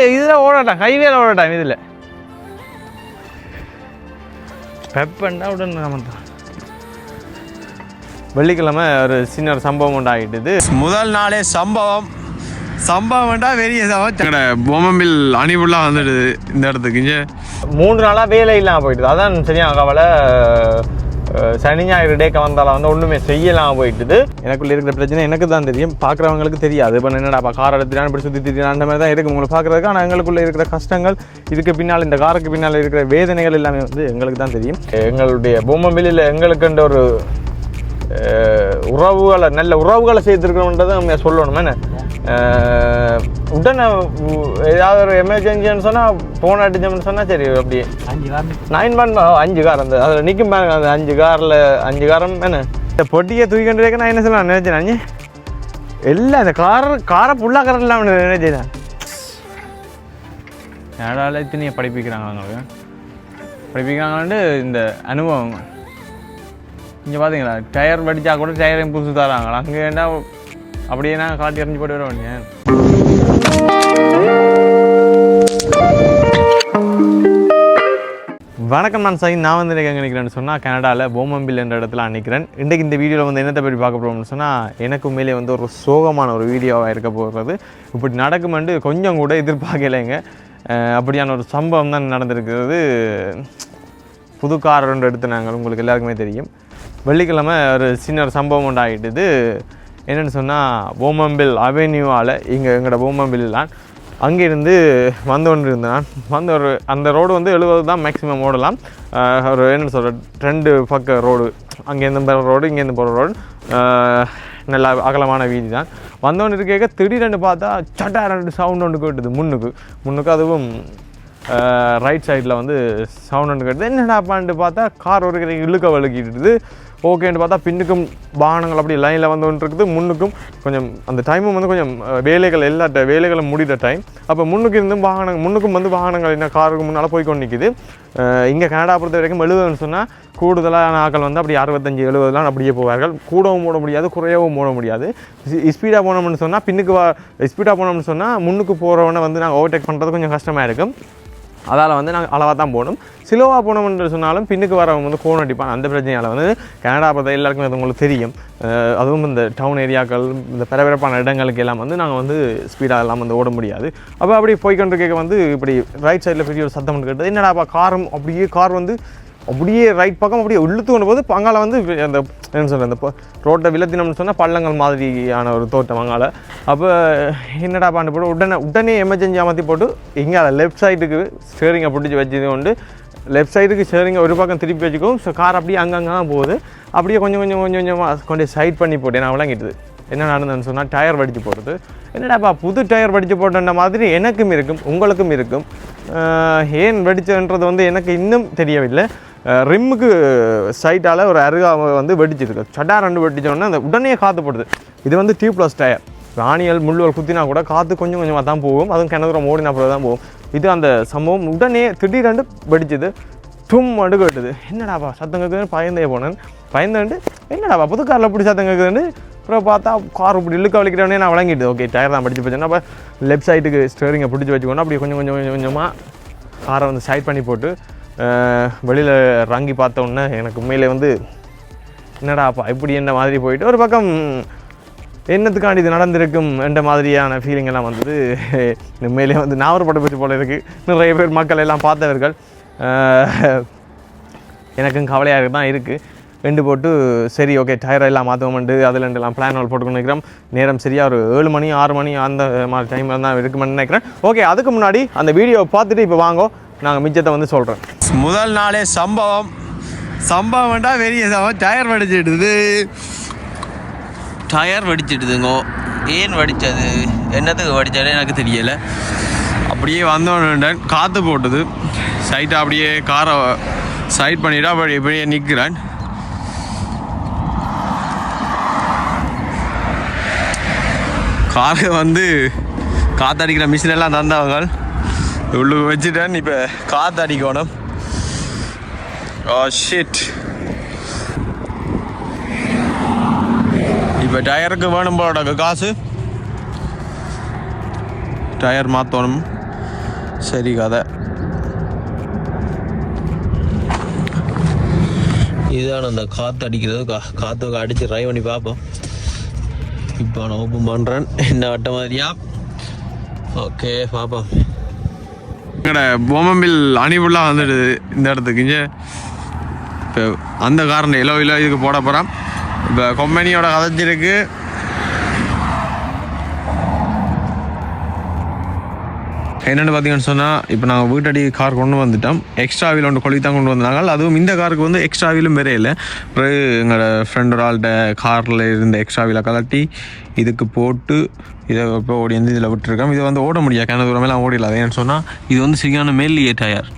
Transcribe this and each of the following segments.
இதுல ஓடட்டான் ஹைவேல ஓடட்டான் இதுல பெப்பண்டா உடனே நம்ம வெள்ளிக்கிழமை ஒரு சின்ன ஒரு சம்பவம் உண்டாகிட்டுது. முதல் நாளே சம்பவம்டா பெரிய பொம்மம்பில் அணிபுல்லாம் வந்துடுது இந்த இடத்துக்கு. இங்கே 3 நாளாக வேலை இல்லாமல் போயிட்டுது. அதான் சரியா கவலை. சனி ஞாயிறு டேக்க வந்தாலும் வந்து ஒன்றுமே செய்யலாம் போயிட்டுது. எனக்குள்ள இருக்கிற பிரச்சனை எனக்கு தான் தெரியும், பார்க்குறவங்களுக்கு தெரியாது. இப்போ என்னடாப்பா கார் எடுத்துட்டான் இப்படி சுற்றி திட்டான் அந்த மாதிரி தான் இருக்கும் உங்களுக்கு பார்க்குறதுக்கு. ஆனால் எங்களுக்குள்ள இருக்கிற கஷ்டங்கள், இதுக்கு பின்னால் இந்த காருக்கு பின்னால் இருக்கிற வேதனைகள் எல்லாமே வந்து எங்களுக்கு தான் தெரியும். எங்களுடைய பொம்மம்பில்லில் எங்களுக்குன்ற ஒரு உறவுகளை நல்ல உறவுகளை செய்திருக்கிறோன்றதை நம்ம சொல்லணும். என்ன உடனே ஏதாவது ஒரு எமர்ஜென்சின்னு சொன்னால் ஃபோன் அடிச்சோம்னு சொன்னால் சரி அப்படியே 5 கார் அந்த அதில் நிற்கும் பாருங்க. அந்த 5 காரம் என்ன இந்த பொட்டியை தூக்கிட்டு இருக்க நான் என்ன சொல்லலாம் நினைச்சேன். எல்லாம் இந்த காரை ஃபுல்லாக காரம் இல்லாமல் நினைச்சேன். யாரால இத்தனையை படிப்பிக்கிறாங்க அவங்களுக்கு படிப்பிக்கிறாங்கன்ட்டு இந்த அனுபவம். இங்கே பார்த்தீங்களா டயர் வடித்தா கூட டயரையும் புதுசு தராங்களா. அங்கே என்ன அப்படியே நான் காட்டி எறிஞ்சு போட்டு வர வேண்டிய. வணக்கம், நான் சைன். நான் வந்து எங்கே நிற்கிறேன்னு சொன்னால் கனடாவில் பொம்மம்பில் என்ற இடத்துல நிற்கிறேன். இன்றைக்கு இந்த வீடியோவில் வந்து என்னத்தை பற்றி பார்க்க போகிறோம்னு சொன்னால் எனக்கு உண்மையிலே வந்து ஒரு சோகமான ஒரு வீடியோவாக இருக்க போகிறது. இப்படி நடக்குமெண்டு கொஞ்சம் கூட எதிர்பார்க்கலைங்க. அப்படியான ஒரு சம்பவம் தான் நடந்திருக்கிறது. புது கார் ஒன்று எடுத்து நாங்கள் உங்களுக்கு எல்லாருக்குமே தெரியும். வெள்ளிக்கிழமை ஒரு சின்ன ஒரு சம்பவம் உண்டாகிட்டுது. என்னென்னு சொன்னால் பொம்மம்பில் அவென்யூவால் இங்கே எங்களோட பொம்மம்பில்லாம் அங்கேருந்து வந்து கொண்டு இருந்தேன். வந்து ஒரு அந்த ரோடு வந்து 70 தான் மேக்ஸிமம் ஓடலாம். ஒரு என்னென்னு சொல்கிற 2 பக்க ரோடு, அங்கேருந்து போகிற ரோடு இங்கேருந்து போகிற ரோடு, நல்லா அகலமான வீதி தான். வந்தோன்னு இருக்க திடீரென்று பார்த்தா சட்டா 2 சவுண்ட் ஒன்று கேட்டுது முன்னுக்கு. அதுவும் ரைட் சைடில் வந்து சவுண்ட் ஒன்று கேட்டுது. என்னடாப்பான்ட்டு பார்த்தா கார் ஒரு இழுக்க வழுக்கிட்டுது. ஓகேன்னு பார்த்தா பின்னுக்கும் வாகனங்கள் அப்படி லைனில் வந்து ஒன்று இருக்குது. முன்னுக்கும் கொஞ்சம் அந்த டைமும் வந்து கொஞ்சம் வேலைகள் எல்லா வேலைகளும் முடிகிற டைம். அப்போ முன்னுக்கும் வந்து வாகனங்கள் என்ன காருக்கு முன்னால் போய்க்கொண்டு நிற்கிது. இங்கே கனடா பொறுத்த வரைக்கும் 70ன்னு சொன்னால் கூடுதலான ஆக்கள் வந்து அப்படி 65-70 அப்படியே போவார்கள். கூடவும் போட முடியாது, குறையவும் போட முடியாது. ஸ்பீடாக போனோம்னு சொன்னால் ஸ்பீடாக போனோம்னு சொன்னால் முன்னுக்கு போகிறவனை வந்து நாங்கள் ஓவர்டேக் பண்ணுறது கொஞ்சம் கஷ்டமாக இருக்கும். அதால் வந்து நாங்கள் அளவாக தான் போகணும். சிலோவாக போனோம்னு சொன்னாலும் பின்னுக்கு வரவங்க வந்து கோன் அடிப்பான். அந்த பிரச்சனையால் வந்து கனடா பார்த்தா எல்லாருக்குமே அது உங்களுக்கு தெரியும். அதுவும் இந்த டவுன் ஏரியாக்கள், இந்த பரபரப்பான இடங்களுக்கு எல்லாம் வந்து நாங்கள் வந்து ஸ்பீடாக எல்லாம் வந்து ஓட முடியாது. அப்போ அப்படி போய்கொண்டு கேட்க வந்து இப்படி ரைட் சைடில் பெரிய ஒரு சத்தம் கேட்டது. என்னடாப்பா கார் வந்து அப்படியே ரைட் பக்கம் அப்படியே இழுத்து கொண்டு போது அங்கால வந்து அந்த என்ன சொல்கிறேன் அந்த ரோட்டை விலத்தினம்னு சொன்னால் பள்ளங்கள் மாதிரியான ஒரு தோட்டம் அங்கால. அப்போ என்னடா பாண்டு போட்டு உடனே எமர்ஜென்சி அமர்த்தி போட்டு இங்கே லெஃப்ட் சைடுக்கு ஸ்டேரிங்கை பிடிச்சி வச்சது கொண்டு லெஃப்ட் சைடுக்கு ஸ்டேரிங்கை ஒரு பக்கம் திருப்பி வச்சுக்கும். ஸோ கார் அப்படியே அங்கங்கே தான் போகுது. அப்படியே கொஞ்சமாக கொண்டு சைட் பண்ணி போட்டு நான் விளங்கிட்டுது. என்ன நடந்ததுன்னு சொன்னால் டயர் வடித்து போடுறது. என்னடாப்பா புது டயர் வடித்து போட்டுன்ற மாதிரி எனக்கும் இருக்கும், உங்களுக்கும் இருக்கும். ஏன் வெடிச்சதுன்றது வந்து எனக்கு இன்னும் தெரியவில்லை. ரிம்முக்கு சைட்டால் ஒரு அருகா வந்து வெடிச்சிருக்கு. சட்டா 2 வெடிச்சோடனே அந்த உடனே காற்று போடுது. இது வந்து டியூப்லெஸ் டயர். ராணியல் முள்ளுவல் குத்தினா கூட காற்று கொஞ்சமாக தான் போகும். அதுவும் கிணதுரம் ஓடினா போல தான் போகும். இது அந்த சம்பவம் உடனே திடீரெண்டு வெடிச்சுது. மடு கேட்டுது. என்னடாப்பா சத்தம் கேட்குதுன்னு பயந்துட்டு என்னடாப்பா புது காரில் இப்படி சத்தம் கேட்குதுன்னு அப்புறம் பார்த்தா கார் இப்படி இழுக்க வலிக்கிறவனே நான் விளங்கிட்டு ஓகே டயர் தான் படிச்சு போச்சேன்னா. அப்போ லெஃப்ட் சைடுக்கு ஸ்டேரிங்கை பிடிச்சி வச்சுக்கணும். அப்படி கொஞ்சமாக காரை வந்து சைட் பண்ணி போட்டு வெளியில் இறங்கி பார்த்தோன்னே எனக்கு உண்மையிலே வந்து என்னடாப்பா இப்படி என்ன மாதிரி போயிட்டு ஒரு பக்கம் என்னத்துக்காண்டி இது நடந்திருக்கும் என்ற மாதிரியான ஃபீலிங் எல்லாம் வந்தது. உண்மையிலே வந்து நான் ஒரு படம் பற்றி போல இருக்குது. நிறைய பேர் மக்கள் எல்லாம் பார்த்தவர்கள். எனக்கும் கவலையாக தான் இருக்குது. ரெண்டு போட்டு சரி ஓகே டயர் எல்லாம் மாற்றுவோம்ட்டு அதில் எல்லாம் பிளான் போட்டுக்கொண்டு நினைக்கிறோம். நேரம் சரியாக ஒரு 7 மணி 6 மணி அந்த மாதிரி டைமில் தான் இருக்குமென்னு நினைக்கிறேன். ஓகே, அதுக்கு முன்னாடி அந்த வீடியோவை பார்த்துட்டு இப்போ வாங்கோ நாங்கள் மிச்சத்தை வந்து சொல்கிறேன். முதல் நாளே சம்பவம்டா பெரிய டயர் வெடிச்சிடுதுங்கோ. ஏன் வெடித்தது, என்னத்துக்கு வெடித்தது எனக்கு தெரியலை. அப்படியே வந்தோன்னு காற்று போட்டுது. சைட்டாக அப்படியே காரை சைட் பண்ணிவிட்டு அப்படியே நிற்கிறேன். காரை வந்து காற்றடிக்கிற மிஷின் எல்லாம் தந்தவங்க உள்ளுக்கு வச்சுட்டேன். இப்போ காற்று அடிக்கணும். ஷிட். இப்போ இப்போ டயருக்கு வேணும் போட காசு டயர் மாற்றணும் சரி கதை இதுதான் அந்த காற்று அடிக்கிறது காற்று அடித்து ட்ரை பண்ணி பார்ப்போம் இப்போ நான் ஓப்பன் பண்ணுறேன் என்ன வட்ட மாதிரியா ஓகே பார்ப்போம் எங்கட பொம்மம்பில் அணிபுல்லாக வந்துடுது இந்த இடத்துக்கு இங்கே இப்போ அந்த காரணம் இலோ இதுக்கு போட போகிறோம் இப்போ கம்பெனியோட கதைச்சிருக்கு என்னென்னு பார்த்தீங்கன்னு சொன்னால் இப்போ நாங்கள் வீட்டடி கார் கொண்டு வந்துட்டோம் எக்ஸ்ட்ரா வீல் ஒன்று கொழி தான் கொண்டு வந்தாங்க அதுவும் இந்த காருக்கு வந்து எக்ஸ்ட்ரா வீலும் வேறே இல்லை பிறகு எங்களோட ஃப்ரெண்ட் ஒரு ஆள்கிட்ட காரில் இருந்த எக்ஸ்ட்ரா வீலை கலட்டி இதுக்கு போட்டு இதை இப்போ ஓடி வந்து இதில் விட்டுருக்கோம் இதை வந்து ஓட முடியாது கிணறு தூரமெல்லாம் ஓடிடலாம் ஏன்னு சொன்னால் இது வந்து சரியான மெல்லிய டயர்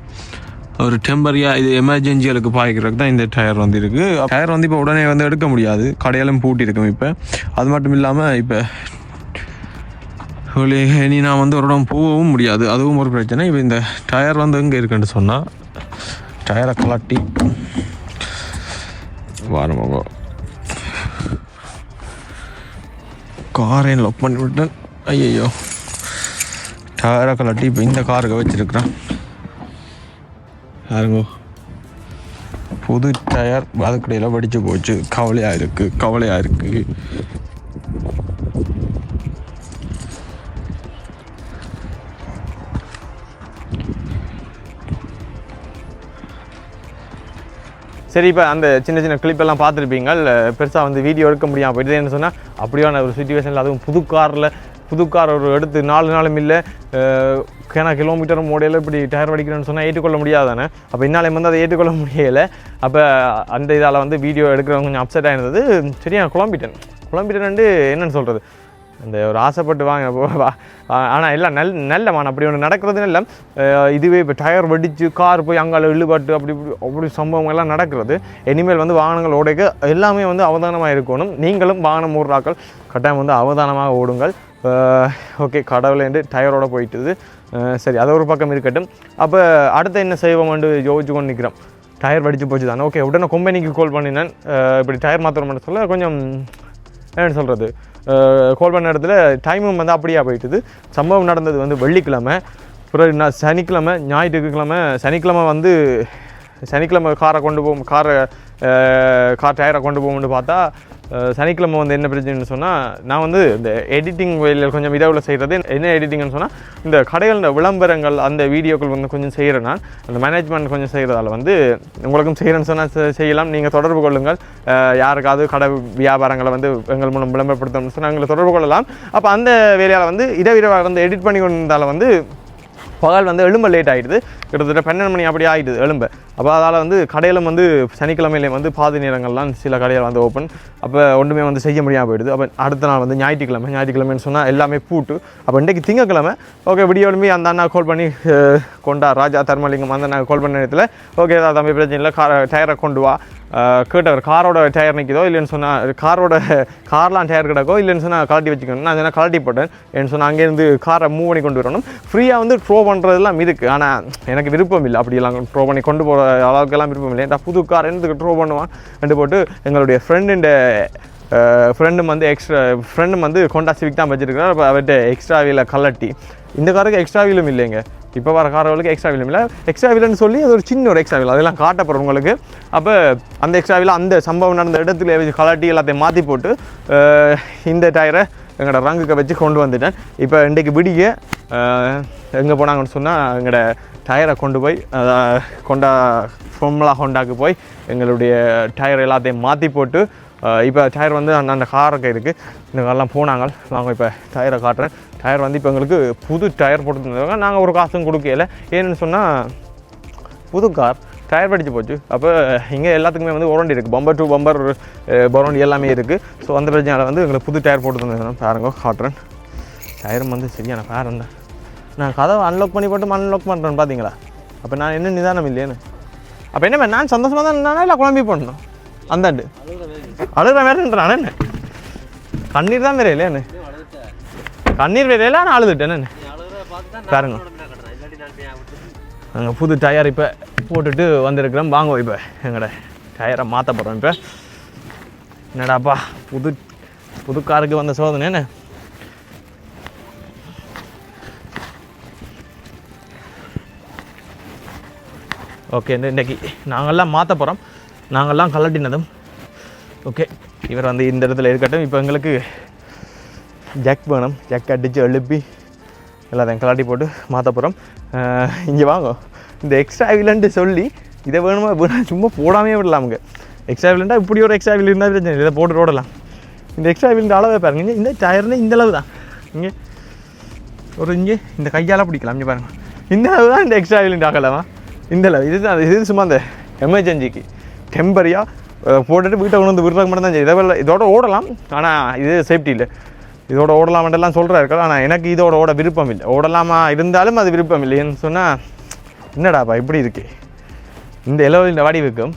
ஒரு டெம்பரியாக இது எமர்ஜென்சிகளுக்கு பாய்க்கிறதுக்கு தான் இந்த டயர் வந்து இருக்குது டயர் வந்து இப்போ உடனே வந்து எடுக்க முடியாது கடையாலும் பூட்டியிருக்கும் இப்போ அது மட்டும் இல்லாமல் இப்போ இனி நான் வந்து ஒரு இடம் போகவும் முடியாது அதுவும் ஒரு பிரச்சனை இப்போ இந்த டயர் வந்து எங்கே இருக்குன்னு சொன்னால் டயரை கலட்டி வாரமாக காரை லாக் பண்ணி விட்டேன் ஐயோ டயரை கலட்டி இப்போ இந்த காருக்கு வச்சுருக்குறேன் யாருங்கோ புது டயர் அதுக்கடையில் படித்து போச்சு கவலையாக இருக்குது சரி இப்போ அந்த சின்ன சின்ன கிளிப்பெல்லாம் பார்த்துருப்பீங்க பெருசாக வந்து வீடியோ எடுக்க முடியாமல் போயிட்டு என்ன சொன்னால் அப்படியான ஒரு சுச்சுவேஷனில் அதுவும் புது கார் ஒரு எடுத்து 4 நாளும் இல்லை கிலோமீட்டர் மோடையில் இப்படி டயர் வடிக்கிறேன்னு சொன்னால் ஏற்றுக்கொள்ள முடியாது தானே அப்போ என்னாலே வந்து அதை ஏற்றுக்கொள்ள முடியலை அப்போ அந்த இதால் வந்து வீடியோ எடுக்கிறவங்க கொஞ்சம் அப்செட் ஆகிருந்தது சரியா குழம்பிட்டேன் என்னென்னு சொல்கிறது அந்த ஒரு ஆசைப்பட்டு வாங்க ஆனால் எல்லாம் நல்லமான அப்படி ஒன்று நடக்கிறது இல்லை இதுவே இப்போ டயர் வெடித்து கார் போய் அங்கால இழுபட்டு அப்படி சம்பவங்கள் எல்லாம் நடக்கிறது இனிமேல் வந்து வாகனங்கள் ஓடைக்க எல்லாமே வந்து அவதானமாக இருக்கணும் நீங்களும் வாகனம் ஓடுறாக்கள் கட்டாயம் வந்து அவதானமாக ஓடுங்கள் ஓகே கடவுளேண்டு டயரோடு போயிட்டுது சரி அது ஒரு பக்கம் இருக்கட்டும் அப்போ அடுத்து என்ன செய்வோம்னு யோசிச்சு கொண்டு நிற்கிறோம் டயர் வெடிச்சு போச்சு தானே ஓகே உடனே கம்பெனிக்கு கால் பண்ணினேன் இப்படி டயர் மாற்றணும்னு சொல்ல கொஞ்சம் என்னென்னு சொல்கிறது கால் பண்ண இடத்துல டைமும் வந்து அப்படியே போயிட்டுது சம்பவம் நடந்தது வந்து வெள்ளிக்கிழமை பிறகு நான் சனிக்கிழமை வந்து சனிக்கிழமை காரை கொண்டு போகும் கார் டயரை கொண்டு போகும்னு பார்த்தா சனிக்கிழமை வந்து என்ன பிரச்சனைன்னு சொன்னால் நான் வந்து இந்த எடிட்டிங் வேலையில் கொஞ்சம் இதாவில் செய்கிறது என்ன எடிட்டிங்னு சொன்னால் இந்த கடைகளோட விளம்பரங்கள் அந்த வீடியோக்கள் வந்து கொஞ்சம் செய்கிறேன் நான் அந்த மேனேஜ்மெண்ட் கொஞ்சம் செய்கிறதால வந்து உங்களுக்கும் செய்கிறேன்னு சொன்னால் செய்யலாம் நீங்கள் தொடர்பு கொள்ளுங்கள் யாருக்காவது கடை வியாபாரங்களை வந்து எங்கள் மூலம் விளம்பரப்படுத்தணும்னு சொன்னால் எங்களை தொடர்பு கொள்ளலாம் அப்போ அந்த வேலையால் வந்து இரவிரவாக வந்து எடிட் பண்ணி கொண்டிருந்தால் வந்து பகல் வந்து எலும்ப லேட் ஆகிடுது கிட்டத்தட்ட 12 மணி அப்படி ஆகிடுது எலும்ப அப்போ அதால் வந்து கடையிலும் வந்து சனிக்கிழமையிலே வந்து பாதி நேரங்கள்லாம் சில கடையில் வந்து ஓப்பன் அப்போ ஒன்றுமே வந்து செய்ய முடியாமல் போயிடுது அப்போ அடுத்த நாள் வந்து ஞாயிற்றுக்கிழமைன்னு சொன்னால் எல்லாமே பூட்டு அப்போ இன்றைக்கு திங்கக்கிழமை ஓகே விடியோலுமே அந்த அண்ணா கால் பண்ணி ராஜா தர்மலிங்கம் அந்த அண்ணா கால் பண்ண நேரத்தில் ஓகே தம்பி பிரச்சனை இல்லை டயரை கொண்டு வா கேட்டவர் காரோட டயர் நிற்கிதோ இல்லைன்னு சொன்னால் கார்லாம் டயர் கிடக்கோ இல்லைன்னு சொன்னால் கலட்டி வச்சுக்கணும் நான் கலட்டி போட்டேன் ஏன்னு சொன்னால் அங்கேருந்து காரை மூவ் பண்ணி கொண்டு வரணும் ஃப்ரீயாக வந்து ட்ரோ பண்ணுறதுலாம் இருக்குது ஆனால் எனக்கு விருப்பம் இல்லை அப்படியெல்லாம் ட்ரோ பண்ணி கொண்டு போகிற அளவுக்கெல்லாம் விருப்பம் இல்லை ஏன்டா புது கார் என்னதுக்கு ட்ரோ பண்ணுவான் ரெண்டு போட்டு எங்களுடைய ஃப்ரெண்டும் வந்து ஹோண்டா சிவிக் தான் வச்சுருக்கிறார் அப்போ அவர்கிட்ட எக்ஸ்ட்ரா வீலை கலட்டி இந்த காருக்கு எக்ஸ்ட்ரா வீலும் இல்லைங்க இப்போ வர கார்களுக்கு எக்ஸ்ட்ரா வீலும் இல்லை எக்ஸ்ட்ரா வீலுன்னு சொல்லி அது ஒரு சின்ன ஒரு எக்ஸ்ட்ரா வீல் அதெல்லாம் காட்டப்படுறோம் உங்களுக்கு அப்போ அந்த எக்ஸ்ட்ரா வீல அந்த சம்பவம் நடந்த இடத்துல வச்சு கலட்டி எல்லாத்தையும் மாற்றி போட்டு இந்த டயரை எங்களோட ரங்குக்கு வச்சு கொண்டு வந்துட்டேன் இப்போ இன்றைக்கு விடிய எங்கே போனாங்கன்னு சொன்னால் எங்களோட டயரை கொண்டு போய் ஃபோம்லா ஹோண்டாக்கு போய் எங்களுடைய டயர் எல்லாத்தையும் மாற்றி போட்டு இப்போ டயர் வந்து அந்த காருக்கு இருக்குது இந்த காரெலாம் போனாங்க நாங்கள் இப்போ டயரை காட்டுறேன் டயர் வந்து இப்போ எங்களுக்கு புது டயர் போட்டு தந்துருவாங்க நாங்கள் ஒரு காசும் கொடுக்கல ஏன்னு சொன்னால் புது கார் டயர் படித்து போச்சு அப்போ இங்கே எல்லாத்துக்குமே வந்து ஒரண்டி இருக்குது பம்பர் டு பம்பர் பரோண்டி எல்லாமே இருக்குது ஸோ அந்த பிரச்சனையால் வந்து எங்களுக்கு புது டயர் போட்டு தந்துருக்கோம் பாருங்க காட்டுறேன் டயரும் வந்து சரியான பேரன் தான் நான் கதவை அன்லாக் பண்ணி போட்டு அன்லாக் பண்ணுறேன்னு பார்த்தீங்களா அப்போ நான் என்ன நிதானம் இல்லையேன்னு அப்போ என்ன நான் சந்தோஷமாக தான் நானே இல்லை குழம்பி போடணும் அந்தாண்டு அழுகிற வேறேன்றான் என்ன கண்ணீர் தான் வேற இல்லையான்னு கண்ணீர் வேற இல்லை நான் அழுதுட்டேன்னு பாருங்க நாங்கள் புது டயர் இப்போ போட்டுட்டு வந்திருக்கிறோம் வாங்குவோம் இப்போ எங்களோட டயரை மாற்ற போகிறோம் இப்போ என்னடாப்பா புது புது காருக்கு வந்த சோதனை என்ன. ஓகே, இன்றைக்கி நாங்கள்லாம் மாற்ற போகிறோம். நாங்கள்லாம் கலட்டினதும் ஓகே. இவர் வந்து இந்த இடத்துல இருக்கட்டும். இப்போ எங்களுக்கு ஜக் வேணும். ஜக் அடித்து எழுப்பி எல்லாத்தையும் கலாட்டி போட்டு மாற்ற போகிறோம். இங்கே வாங்க, இந்த எக்ஸ்ட்ரா வீலன்ட்டு சொல்லி இதை வேணுமா வேணும் சும்மா போடாமே விடலாமுங்க. எக்ஸ்ட்ரா வீலண்டாக இப்படி ஒரு எக்ஸ்ட்ரா வீல் இருந்தால் பிரச்சனை, இதை போட்டு ஓடலாம். இந்த எக்ஸ்ட்ரா வீலுன்ற அளவை பாருங்க. இந்த டயர்னு இந்த அளவு தான். இங்கே ஒரு இங்கே இந்த கையால் பிடிக்கலாம். இங்கே பாருங்கள், இந்த அளவு தான் இந்த எக்ஸ்ட்ரா வீலுண்டு ஆகலாமா. இந்த அளவு இதுதான். இது சும்மா அந்த எமர்ஜென்சிக்கு டெம்பரியாக போட்டுட்டு வீட்டை கொண்டு வந்து விடுறதுக்கு மட்டும் தான் செய்யும். இதோட ஓடலாம், ஆனால் இது சேஃப்டி இல்லை. இதோட ஓடலாமெல்லாம் சொல்கிறா இருக்கலாம். ஆனால் எனக்கு இதோட ஓட விருப்பம் இல்லை. ஓடலாமா இருந்தாலும் அது விருப்பம் இல்லைன்னு சொன்னால் என்னடாப்பா இப்படி இருக்கு. இந்த இலவ வடிவுக்கும்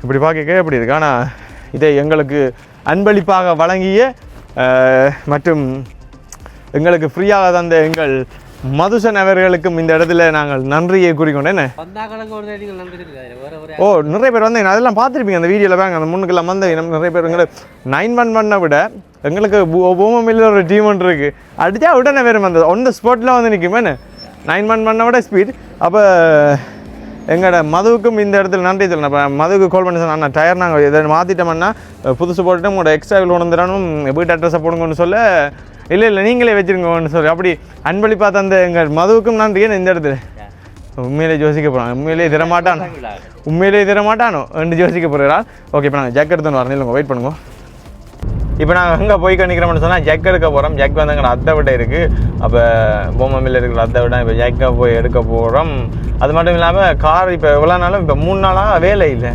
இப்படி பார்க்க எப்படி இருக்கு. ஆனால் இதை எங்களுக்கு அன்பளிப்பாக வழங்கிய மற்றும் எங்களுக்கு ஃப்ரீயாக தந்த எங்கள் மதுசன் அவர்களுக்கும் இந்த இடத்துல நாங்கள் நன்றியை கூறிக்கொண்டேன். ஓ, நிறைய பேர் வந்து அதெல்லாம் பார்த்துருப்பீங்க அந்த வீடியோவில். பாங்க, அந்த முன்னுக்கெல்லாம் வந்து நிறைய பேர் எங்களுக்கு 911 விட எங்களுக்கு பூமியில் ஒரு டீம் ஒன்று இருக்குது. அடித்தா உடனே வேறு வந்து ஒன் த ஸ்பாட்டில் வந்து நிற்குமே 911 விட ஸ்பீட். அப்போ எங்களோட மதுவுக்கும் இந்த இடத்துல நன்றி சொல்லணும். இப்போ மதுவுக்கு கால் பண்ணி சொன்னா டயர் நாங்கள் இதை மாற்றிட்டோம்னா புதுசு போட்டுட்டு உங்களோட எக்ஸ்ட்ரா வில் உணர்ந்துடானும் வீட்டு அட்ரஸை போடுங்கன்னு சொல்ல, இல்லை நீங்களே வச்சுருங்கன்னு சொல்லி அப்படி அன்பளிப்பாக தந்த எங்கள் மதுவுக்கும் நன்றி. இந்த இடத்துல உண்மையிலே யோசிக்க போகிறான். உண்மையிலே தரமாட்டானோ என்று யோசிக்க போகிறாள். ஓகே, இப்போ நாங்கள் ஜக் எடுத்துன்னு வரணும். இல்லைங்க, வெயிட் பண்ணுங்க. இப்போ நாங்கள் எங்கே போய் கணிக்கிறோம்னு சொன்னால் ஜக் எடுக்க போகிறோம். ஜக் வந்து எங்களை அத்தை விட இருக்குது. அப்போ பொம்மையில் இருக்கிற அத்தை விட இப்போ ஜக்கை போய் எடுக்க போகிறோம். அது மட்டும் இல்லாமல் கார் இப்போ எவ்வளோ நாளும் இப்போ 3 நாளாக வேலை இல்லை.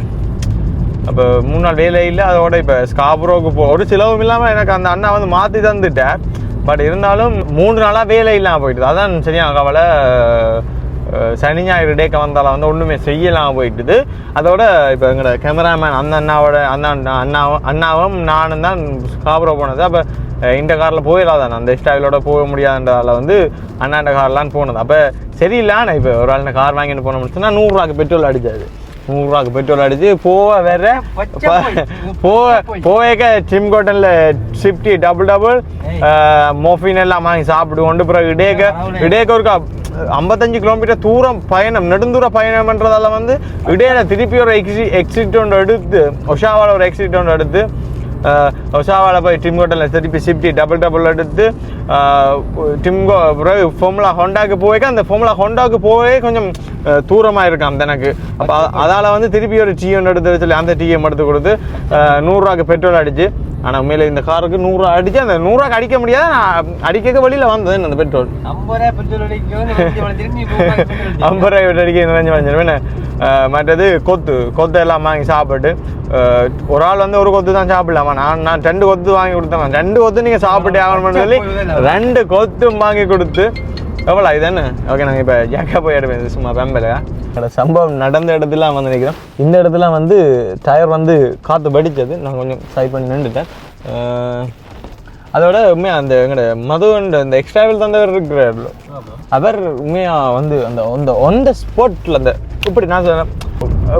அப்போ 3 நாள் வேலை இல்லை. அதோட இப்போ ஸ்காப்ரோவுக்கு ஒரு செலவும் இல்லாமல் எனக்கு அந்த அண்ணா வந்து மாற்றி தந்துட்டேன். பட் இருந்தாலும் 3 நாளாக வேலை இல்லாமல் போயிட்டுது. அதான் சரியாக கவலை. சனி ஞாயிறு டேக்க வந்தாலும் வந்து ஒன்றுமே செய்யலாம் போயிட்டுது. அதோட இப்போ எங்களோட கேமராமேன் அந்த அண்ணாவும் நானும் தான் ஸ்காப்ரோ போனது. அப்போ இந்த காரில் போயிடாதான், அந்த ஸ்டைலோட போக முடியாதுன்றதால வந்து அண்ணாண்ட கார்லான்னு போனது. அப்போ சரியில்லை. இப்போ ஒரு ஆள் கார் வாங்கிட்டு போனோம்னு சொன்னால் 100 ரூபாய்க்கு பெட்ரோல் அடிச்சாது. 100 ரூபாய்க்கு பெட்ரோல் அடிச்சு போவேக்க டிம் கோட்டனில் ஷிஃப்டி டபுள் மோஃபின் எல்லாம் வாங்கி சாப்பிட்டு கொண்டு பிறகு இடையக்க ஒரு 55 கிலோமீட்டர் தூரம் பயணம், நெடுந்தூர பயணம்ன்றதால வந்து இடையில திருப்பி ஒரு எக்ஸிட் ஒன்று எடுத்து ஒஷாவால் ஒரு எக்ஸிட் ஒன்று எடுத்து ஒஷாவால் போய் டிம்கோட்டனில் திருப்பி ஷிஃப்டி டபுள் எடுத்து ஃபார்முலா ஹோண்டாவுக்கு போய்க்க அந்த ஃபார்முலா ஹோண்டாவுக்கு போவே கொஞ்சம் தூரமாக இருக்கும் அந்த எனக்கு. அப்போ அதால் வந்து திருப்பி ஒரு டீ ஒன்று எடுத்து சொல்லி அந்த டீஎம் எடுத்து கொடுத்து 100 ரூபாய்க்கு பெட்ரோல் அடிச்சு. ஆனால் உண்மையில இந்த காருக்கு 100 ரூபா அடிச்சு அந்த 100 ரூபாய்க்கு அடிக்க முடியாது. நான் அடிக்க வழியில் வந்தது அந்த பெட்ரோல் 50 ரூபாய் அடிக்க. மற்றது கொத்து எல்லாம் வாங்கி சாப்பிட்டு ஒரு ஆள் வந்து ஒரு கொத்து தான் சாப்பிடலாமா. நான் 2 கொத்து வாங்கி கொடுத்தேன். 2 கொத்து நீங்கள் சாப்பிட்டே ஆகணும்னு சொல்லி 2 கொத்தும் வாங்கி கொடுத்து எவ்வளோ இதுன்னு. ஓகே, நாங்கள் இப்போ ஜாக்கா போய் எடுப்பேன் சும்மா பெம்பல சம்பவம் நடந்த இடத்துலாம் வந்து நினைக்கிறோம். இந்த இடத்துல வந்து டயர் வந்து காற்று வெடித்தது. நான் கொஞ்சம் சைட் பண்ணி நின்றுட்டேன். அதோட உண்மையாக அந்த எங்களோட மதுன்ற இந்த எக்ஸ்ட்ராவில் தந்தவர் இருக்கிறார். அவர் உண்மையாக வந்து அந்த ஒன் த ஸ்பாட்டில் அந்த இப்படி நான் சொன்னேன்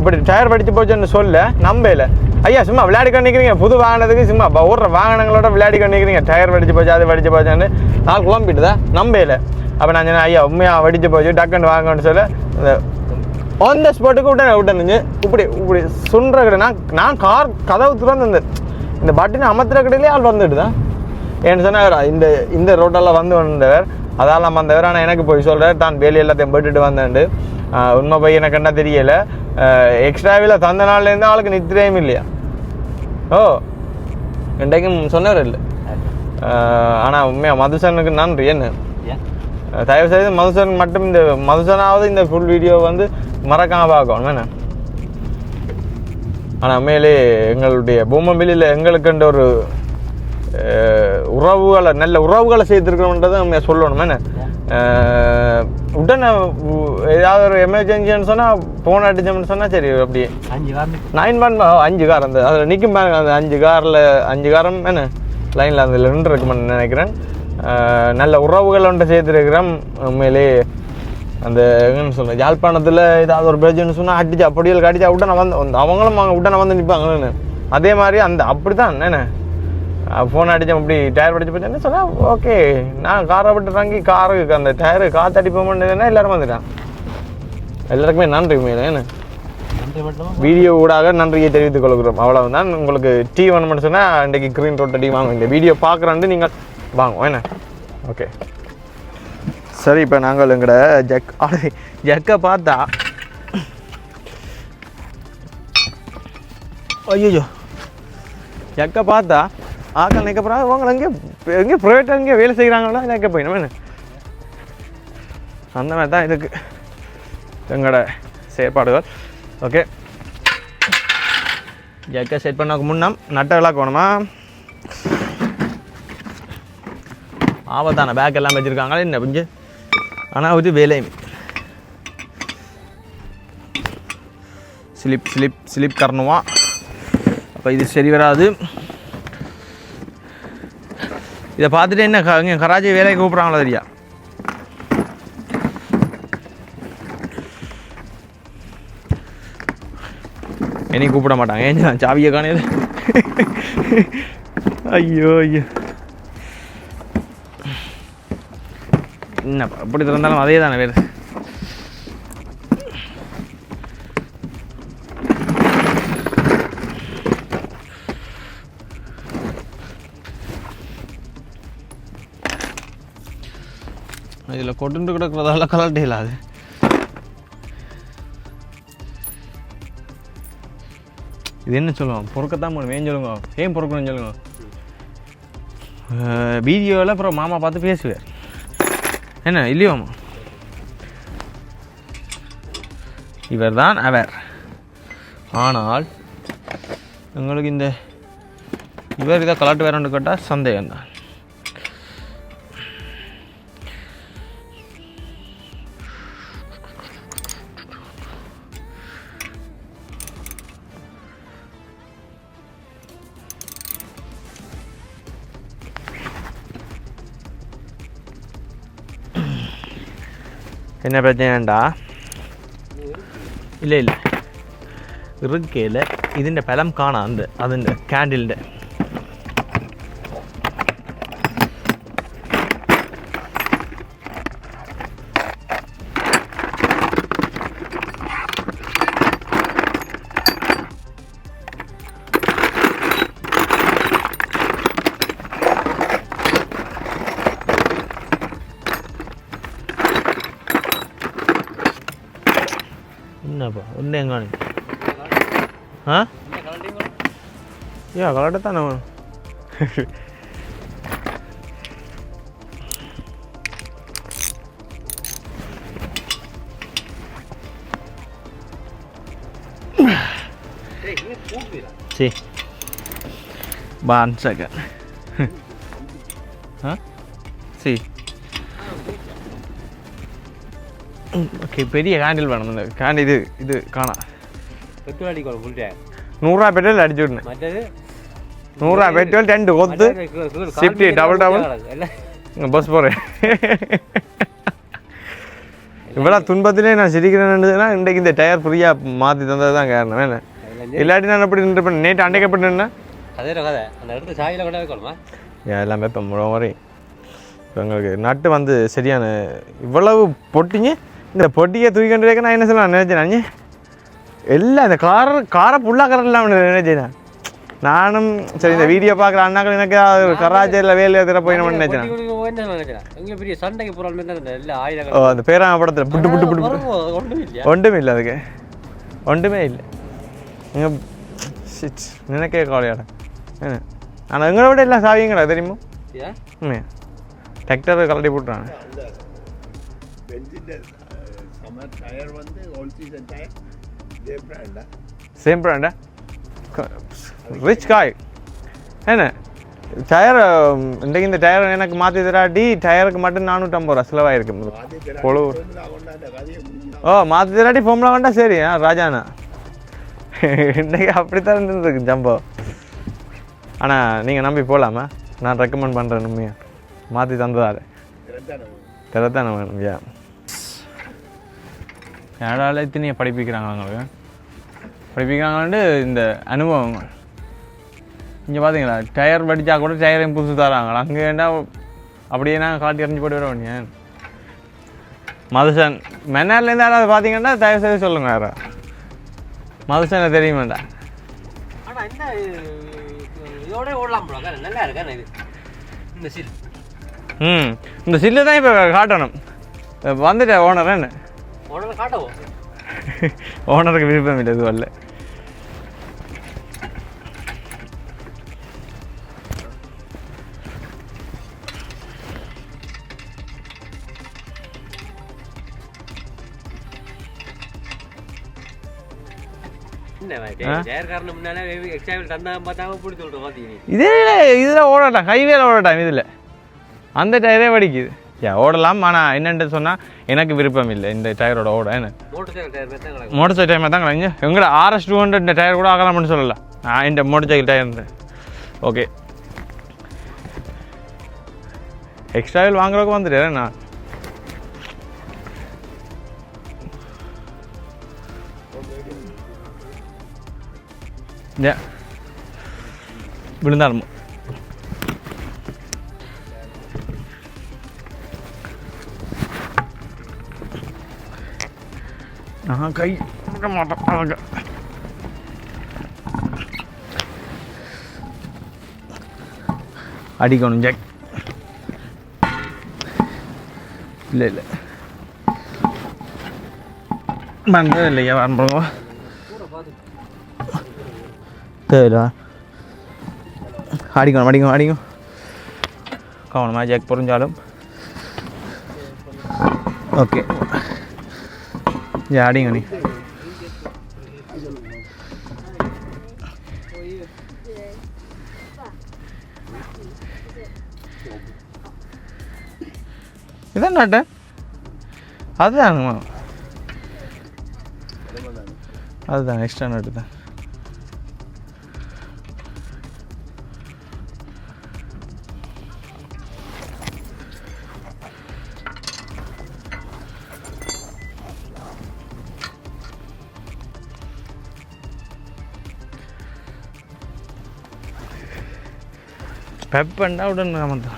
இப்படி டயர் வெடிச்சு போச்சுன்னு சொல்ல நம்பல. ஐயா சும்மா விளையாடி கண்டிக்கிறீங்க, புது வாங்கினதுக்கு சும்மா ஓடுற வாகனங்களோட விளையாடி கண்டிக்கிறீங்க. டயர் வெடிச்சு போச்சு, அது வெடிச்சு போச்சான்னு நான் குழம்பிட்டு தான் நம்பல. அப்போ நான் சொன்னேன் ஐயா உண்மையாக வெடிச்சு போச்சு டக்குன்னு வாங்கன்னு சொல்ல இந்த ஆன் த ஸ்பாட்டுக்கு விட்டேனுங்க. இப்படி சுன்ற கடை நான் கார் கதவு திறந்து இந்த பட்டினை அமர்த்துற கடையிலே ஆள் வந்துட்டு தான் ஏன்னு சொன்னார். இந்த ரோட்டெல்லாம் வந்தவர் அதெல்லாம் வந்தவர். ஆனால் எனக்கு போய் சொல்கிறார் தான் வேலி எல்லாத்தையும் போட்டுட்டு வந்தேன்ட்டு. உண்மை போய் எனக்கு என்ன தெரியலை. எக்ஸ்ட்ராவில் தந்த நாள்லேருந்து ஆளுக்கு நித்திரையும் இல்லையா. ஓ இன்றைக்கும் சொன்னவர் இல்லை. ஆனால் உண்மையாக மதுசனுக்கு நன்றி. என்ன தயவு செய்து மதுசன் மட்டும் இந்த மதுசனாவது இந்த ஃபுல் வீடியோ வந்து மறக்காமல் பார்க்கணும் என்ன. ஆனால் உண்மையிலே எங்களுடைய பூமம்பிலில் எங்களுக்குன்ற ஒரு உறவுகளை நல்ல உறவுகளை செய்திருக்கிறோன்றதை நம்ம சொல்லணும் என்ன. உடனே ஏதாவது ஒரு எமர்ஜென்சின்னு சொன்னால் ஃபோன் அடிச்சோம்னு சொன்னால் சரி அப்படியே 5 கார் அந்த அதில் நிற்கும் பாருங்க. அந்த 5 காரம் என்ன லைனில் அதில் நின்று இருக்குமென்னு நினைக்கிறேன். நல்ல உறவுகள் ஒன்றை சேர்த்துருக்கிறோம். உண்மையிலே அந்த என்னன்னு சொல்கிறேன் யாழ்ப்பாணத்தில் ஏதாவது ஒரு பிரச்சனை சொன்னால் அடிச்சு அப்படியல் அடிச்சா உடனே வந்து அவங்களும் உடனே வந்து நிற்பாங்கன்னு. அதே மாதிரி அப்படி தான் என்ன ஃபோன் அடித்தேன் இப்படி டயர் படிச்சு போச்சேன்னு சொன்னால் ஓகே நான் காரை விட்டு இறங்கி காருக்கு அந்த டயரு காற்று அடிப்போம்னா எல்லோரும் வந்துட்டான். எல்லாருக்குமே நன்றி உண்மையில என்ன வீடியோ ஊடாக நன்றியை தெரிவித்துக் கொள்கிறோம். அவ்வளவுதான். உங்களுக்கு டீ வேணும்னு சொன்னால் இன்றைக்கி க்ரீன் ரோட்டை டீ வாங்க. இந்த வீடியோ பார்க்குறான்ட்டு நீங்கள் வாங்க என்ன. ஓகே சரி. இப்போ நாங்கள் எங்கட ஜக்கை பார்த்தா ஐயோ ஜக்கை பார்த்தா ஆக்கள் நினைக்கப்புறம் அவங்க எங்கே ப்ரைவேட்டாக எங்கேயோ வேலை செய்கிறாங்களோ நினைக்க போயிடும் என்ன. அந்த மாதிரி தான் இதுக்கு எங்களோட செயற்பாடுகள். ஓகே ஜக்கை செட் பண்ணக்கு முன்னம் நட்டெல்லாம் போகணுமா. ஆபத்தான பேக் எல்லாம் வச்சுருக்காங்களே என்ன கொஞ்சம். ஆனால் ஒரு வேலையும் ஸ்லிப் கரணுமா. அப்போ இது சரி வராது. இதை பார்த்துட்டு என்ன இங்கே கராச்சி வேலையை கூப்பிட்றாங்களோ தெரியா. என்னையும் கூப்பிட மாட்டாங்க. ஏன் சாவியை காணையில். ஐயோ என்னப்பா எப்படி திறந்தாலும் அதே தானே வேறு. இதில் கொண்டு கிடக்கிறதால கலட்டே இல்லாது. இது என்ன சொல்லுவோம் பொறுக்கத்தான் போகணும். ஏன் சொல்லுங்க ஏன் பொறுக்கணும்னு சொல்லுங்க. வீடியோவில் அப்புறம் மாமா பார்த்து பேசுவேன் என்ன இல்லையோமா. இவர் தான் அவர். ஆனால் எங்களுக்கு இந்த இவர் இதை கலாட்டு வேறன்னு கேட்டால் சந்தேகம் தான். என்ன பிரச்சனைண்டா இல்லை இருக்கையில் ഇതിൻ്റെ ഫലം കാണാം. ഉണ്ട് അതിൻ്റെ ക്യാൻഡിലിൻ്റെ என்னப்பா ஒன்று எங்கானு ஆ யா கலட்ட தானே. சரி one second. Huh? See. Okay பெரிய கேண்டில் வேணும். இந்த கேண்டில் இது காணா பெட்ரோல் அடிக்கணும். ஃபுல் டேங்க் 100 ரூபா பெட்ரோல் அடிச்சு விடணும். மற்றது 100 ரூபா பெட்ரோல் 2 கொத்து ஷிஃப்ட் டபுள் பஸ் போகிறேன். இவ்வளோ துன்பத்திலே நான் சிரிக்கிறேன்னா இன்றைக்கு இந்த டயர் ஃப்ரீயாக மாற்றி தந்தது தான் காரணம். என்ன இல்லாட்டி நான் எப்படி நின்று பண்ணேன். நேற்று அன்றைக்கு எப்படி நின்றேன். அதே கதை அந்த இடத்துல சாயில் கூட வைக்கணுமா எல்லாமே இப்போ முறை. இப்போ எங்களுக்கு நட்டு வந்து சரியான இவ்வளவு பொட்டிங்க. இந்த பொட்டியை தூக்கிட்டு இருக்க நான் என்ன சொல்லலாம் நினைச்சேன். எல்லாம் இந்த காரை ஃபுல்லாக கரெக்டாக நினைச்சேன். நானும் சரி இந்த வீடியோ பார்க்குற அண்ணாக்கள் எனக்கு கராச்சேரியில் வேலையை தர போயிடணும்னு நினைச்சேன். ஓ அந்த பேராம படத்தில் புட்டு புட்டு புட்டு ஒன்றுமே இல்லை. அதுக்கு ஒன்றுமே இல்லை. நீங்கள் நினைக்க கவலையாட. ஆனால் எங்களை விட எல்லாம் சாவியங்கடா தெரியுமா. டிராக்டர் கலட்டி போட்டுறாங்க. சேம் பிராண்டா ரிச் காய் என்ன டயர். இன்றைக்கு இந்த டயர் எனக்கு மாற்றி தராட்டி டயருக்கு மட்டும் 450 ரூபா செலவாயிருக்கு. பொழு ஓ மாற்றி தராட்டி ஃபோம்லாம் வேண்டாம். சரி ராஜாண்ணா இன்றைக்கி அப்படித்தான் இருந்துருக்கு ஜம்போ. ஆனால் நீங்கள் நம்பி போகலாமா. நான் ரெக்கமெண்ட் பண்ணுறேன். உண்மையாக மாற்றி தந்ததால் கரெக்டான வேணும். யா ஏடால இத்தனையை படிப்பிக்கிறாங்க. அவங்களுக்கு படிப்பிக்கிறாங்கன்ட்டு இந்த அனுபவங்கள் இங்கே பார்த்தீங்களா டயர் வடித்தா கூட டயரையும் புதுசு தராங்களா அங்கே ஏண்டா அப்படியே நான் காட்டி எறிஞ்சு போட்டு விட வேண்டிய மதுசன் மென்னார்லேருந்து யாராவது பார்த்தீங்கன்னா தயவு செய்து சொல்லுங்க யாரா மதுசனை தெரியுமாண்டா இந்த சில்லு தான் இப்போ காட்டணும் வந்துட்டேன் ஓனர் என்ன ஓனருக்கு விருப்பம் இல்லை இது வரல இதில் ஓடட்டாம் ஹைவேல ஓடட்டாம் இதில் அந்த டயரே வடிக்குது ஓடலாம் ஆனால் என்னென்று சொன்னால் எனக்கு விருப்பம் இல்லை இந்த டயரோட ஓட என்ன மோட்டர் சைக்கிள் டயர் தான் கலைஞ்சு எங்களோட RS200 இந்த டயர் கூட ஆகலாம்னு சொல்லலாம் இந்த motor cycle tyre okay extra wheel வாங்குறதுக்கு வந்துட்டு நான் விழுந்தாலும் நான் கை கொடுக்க மாட்டேன் அவங்க அடிக்கணும் ஜாக் இல்லை இல்லை பண்ணுறது இல்லையா வரம்புங்க தேவையில்ல அடிக்கணும் கவனமாக ஜாக் புரிஞ்சாலும் ஓகே அடிங்க நீ இதான் நாட்டேன் அதுதானுமா அதுதான் எக்ஸ்ட்ரா நாட்டு தான் பெப்பண்டா உடனே வந்து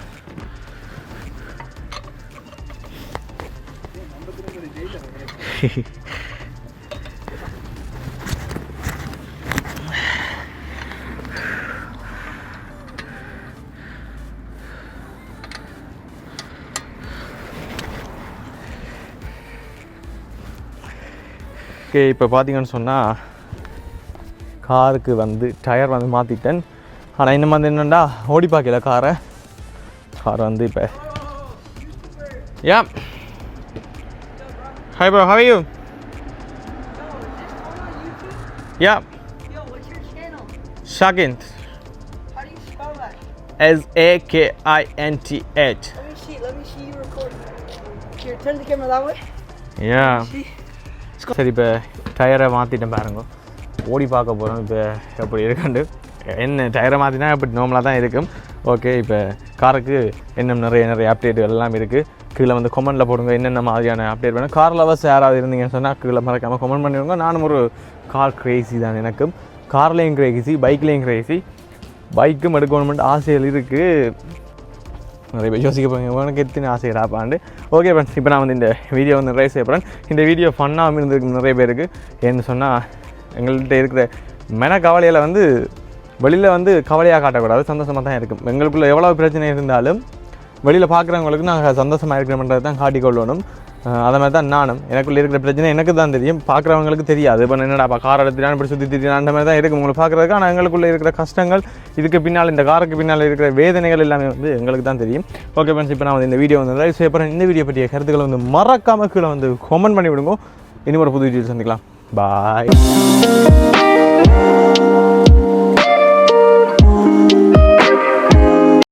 ஓகே இப்போ பார்த்தீங்கன்னு சொன்னால் காருக்கு வந்து டயர் வந்து மாற்றிட்டேன் ஆனால் இன்னும் வந்து என்னென்னா ஓடி பார்க்கல கார் வந்து இப்போ Hi bro, how are you? Yeah. Yo, what's your channel? Shakint. How do you spell that? SAKINTH. Let me see you record. Here, turn the camera that way. Yeah. See? சரி இப்போ டயரை மாற்றிட்டேன் பாருங்க ஓடி பார்க்க போகிறோம் இப்போ எப்படி இருக்குண்டு என்ன டயரை மாற்றினா இப்படி நார்மலாக தான் இருக்கும் ஓகே இப்போ காருக்கு இன்னும் நிறைய அப்டேட்டுகள் எல்லாம் இருக்குது கீழே வந்து கமெண்ட்டில் போடுங்க என்னென்ன மாதிரியான அப்டேட் வேணும் கார் லவர்ஸ் யாராவது இருந்தீங்கன்னு சொன்னால் கீழே மறக்காமல் கமெண்ட் பண்ணிடுங்க நானும் ஒரு கார் கிரேசி தான் எனக்கும் கார்லேயும் கிரேசி பைக்லேயும் கிரேசி பைக்கும் எடுக்கணுமெண்ட் ஆசைகள் இருக்குது நிறைய பேர் யோசிக்க போங்க உனக்கு எத்தனை ஆசைடாப்பாண்டு ஓகே ஃப்ரெண்ட்ஸ் இப்போ நான் வந்து இந்த வீடியோ வந்து நிறைய செய்யப்படுறேன் இந்த வீடியோ ஃபன்னாக இருந்திருக்கு நிறைய பேருக்கு ஏன்னு சொன்னால் எங்கள்கிட்ட இருக்கிற மன கவலையில் வந்து வெளியில் வந்து கவலையாக காட்டக்கூடாது சந்தோஷமாக தான் இருக்கும் எங்களுக்குள்ளே எவ்வளோ பிரச்சனை இருந்தாலும் வெளியில் பார்க்குறவங்களுக்கு நாங்கள் சந்தோஷமாக இருக்கிறோம்ன்றது தான் காட்டிக்கொள்ளணும் அதை மாதிரி தான் நானும் எனக்குள்ளே இருக்கிற பிரச்சனை எனக்கு தான் தெரியும் பார்க்குறவங்களுக்கு தெரியாது இப்போ என்னடா கார் எடுத்துட்டான் இப்படி சுற்றி திட்டான் அந்த மாதிரி தான் இருக்கும் உங்களுக்கு பார்க்குறதுக்கு ஆனால் எங்களுக்குள்ளே இருக்கிற கஷ்டங்கள் இதுக்கு பின்னால் இந்த காருக்கு பின்னால் இருக்கிற வேதனைகள் எல்லாமே வந்து எங்களுக்கு தான் தெரியும் ஓகே ஃப்ரெண்ட்ஸ் இப்போ நான் வந்து இந்த வீடியோ வந்து லைவ் செய்ய போகிறேன் இந்த வீடியோ பற்றிய கருத்துக்களை வந்து மறக்காமல் கீழே வந்து கமெண்ட் பண்ணி விடுங்க இன்னும் ஒரு புது வீடியோ சந்திக்கலாம் பாய்